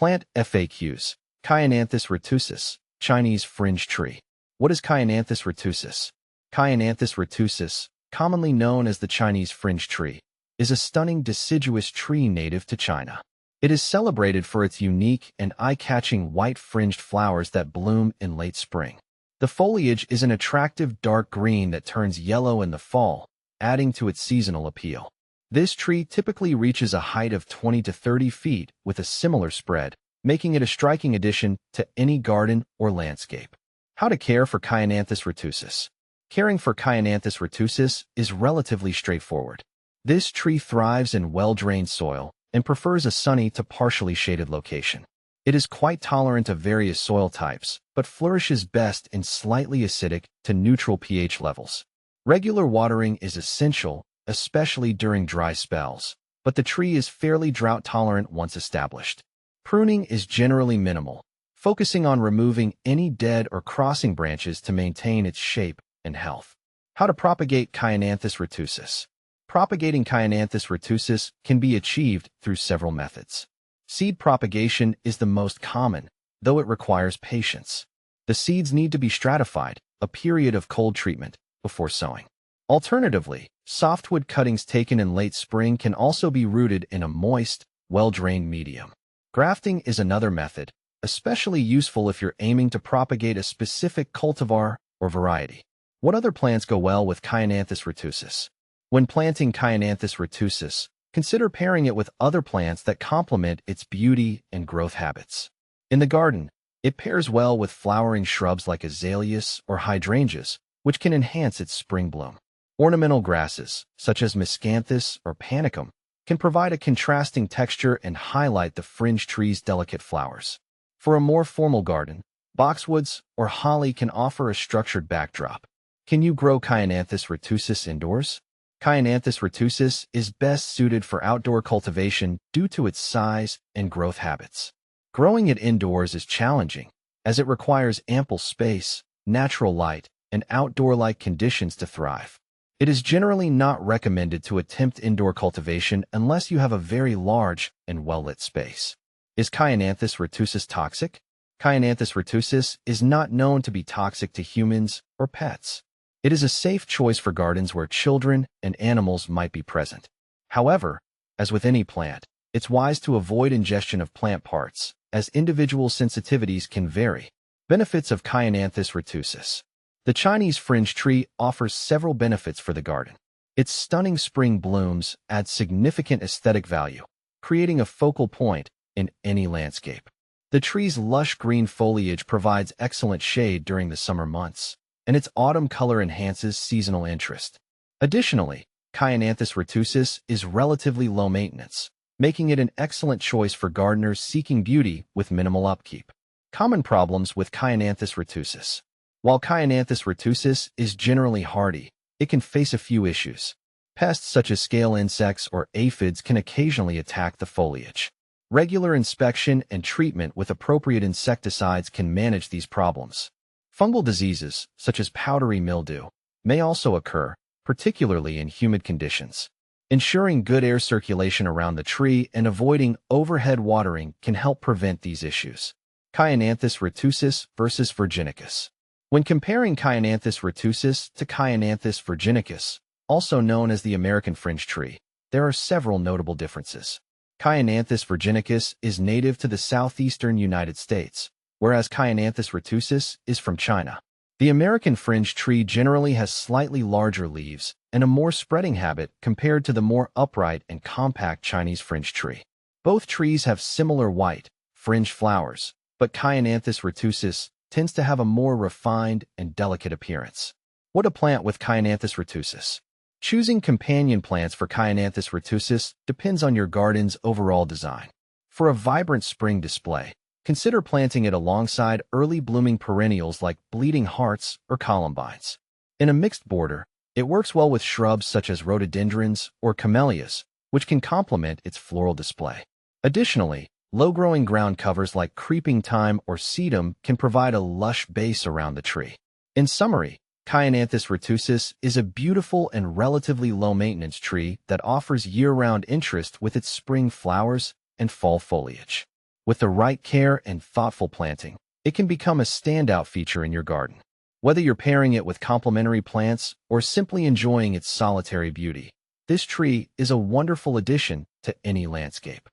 Plant FAQs. Chionanthus retusus, Chinese fringe tree. What is Chionanthus retusus? Chionanthus retusus, commonly known as the Chinese fringe tree, is a stunning deciduous tree native to China. It is celebrated for its unique and eye-catching white fringed flowers that bloom in late spring. The foliage is an attractive dark green that turns yellow in the fall, adding to its seasonal appeal. This tree typically reaches a height of 20 to 30 feet with a similar spread, making it a striking addition to any garden or landscape. How to care for Chionanthus retusus. Caring for Chionanthus retusus is relatively straightforward. This tree thrives in well-drained soil and prefers a sunny to partially shaded location. It is quite tolerant of various soil types, but flourishes best in slightly acidic to neutral pH levels. Regular watering is essential, especially during dry spells, but the tree is fairly drought-tolerant once established. Pruning is generally minimal, focusing on removing any dead or crossing branches to maintain its shape and health. How to propagate Chionanthus retusus. Propagating Chionanthus retusus can be achieved through several methods. Seed propagation is the most common, though it requires patience. The seeds need to be stratified, a period of cold treatment, before sowing. Alternatively, softwood cuttings taken in late spring can also be rooted in a moist, well-drained medium. Grafting is another method, especially useful if you're aiming to propagate a specific cultivar or variety. What other plants go well with Chionanthus retusus? When planting Chionanthus retusus, consider pairing it with other plants that complement its beauty and growth habits. In the garden, it pairs well with flowering shrubs like azaleas or hydrangeas, which can enhance its spring bloom. Ornamental grasses, such as miscanthus or panicum, can provide a contrasting texture and highlight the fringe tree's delicate flowers. For a more formal garden, boxwoods or holly can offer a structured backdrop. Can you grow Chionanthus retusus indoors? Chionanthus retusus is best suited for outdoor cultivation due to its size and growth habits. Growing it indoors is challenging, as it requires ample space, natural light, and outdoor-like conditions to thrive. It is generally not recommended to attempt indoor cultivation unless you have a very large and well-lit space. Is Chionanthus retusus toxic? Chionanthus retusus is not known to be toxic to humans or pets. It is a safe choice for gardens where children and animals might be present. However, as with any plant, it's wise to avoid ingestion of plant parts, as individual sensitivities can vary. Benefits of Chionanthus retusus. The Chinese fringe tree offers several benefits for the garden. Its stunning spring blooms add significant aesthetic value, creating a focal point in any landscape. The tree's lush green foliage provides excellent shade during the summer months, and its autumn color enhances seasonal interest. Additionally, Chionanthus retusus is relatively low maintenance, making it an excellent choice for gardeners seeking beauty with minimal upkeep. Common problems with Chionanthus retusus. While Chionanthus retusus is generally hardy, it can face a few issues. Pests such as scale insects or aphids can occasionally attack the foliage. Regular inspection and treatment with appropriate insecticides can manage these problems. Fungal diseases, such as powdery mildew, may also occur, particularly in humid conditions. Ensuring good air circulation around the tree and avoiding overhead watering can help prevent these issues. Chionanthus retusus versus virginicus. When comparing Chionanthus retusus to Chionanthus virginicus, also known as the American fringe tree, there are several notable differences. Chionanthus virginicus is native to the southeastern United States, whereas Chionanthus retusus is from China. The American fringe tree generally has slightly larger leaves and a more spreading habit compared to the more upright and compact Chinese fringe tree. Both trees have similar white, fringed flowers, but Chionanthus retusus tends to have a more refined and delicate appearance. What to plant with Chionanthus retusus? Choosing companion plants for Chionanthus retusus depends on your garden's overall design. For a vibrant spring display, consider planting it alongside early blooming perennials like bleeding hearts or columbines. In a mixed border, it works well with shrubs such as rhododendrons or camellias, which can complement its floral display. Additionally, low-growing ground covers like creeping thyme or sedum can provide a lush base around the tree. In summary, Chionanthus retusus is a beautiful and relatively low-maintenance tree that offers year-round interest with its spring flowers and fall foliage. With the right care and thoughtful planting, it can become a standout feature in your garden. Whether you're pairing it with complementary plants or simply enjoying its solitary beauty, this tree is a wonderful addition to any landscape.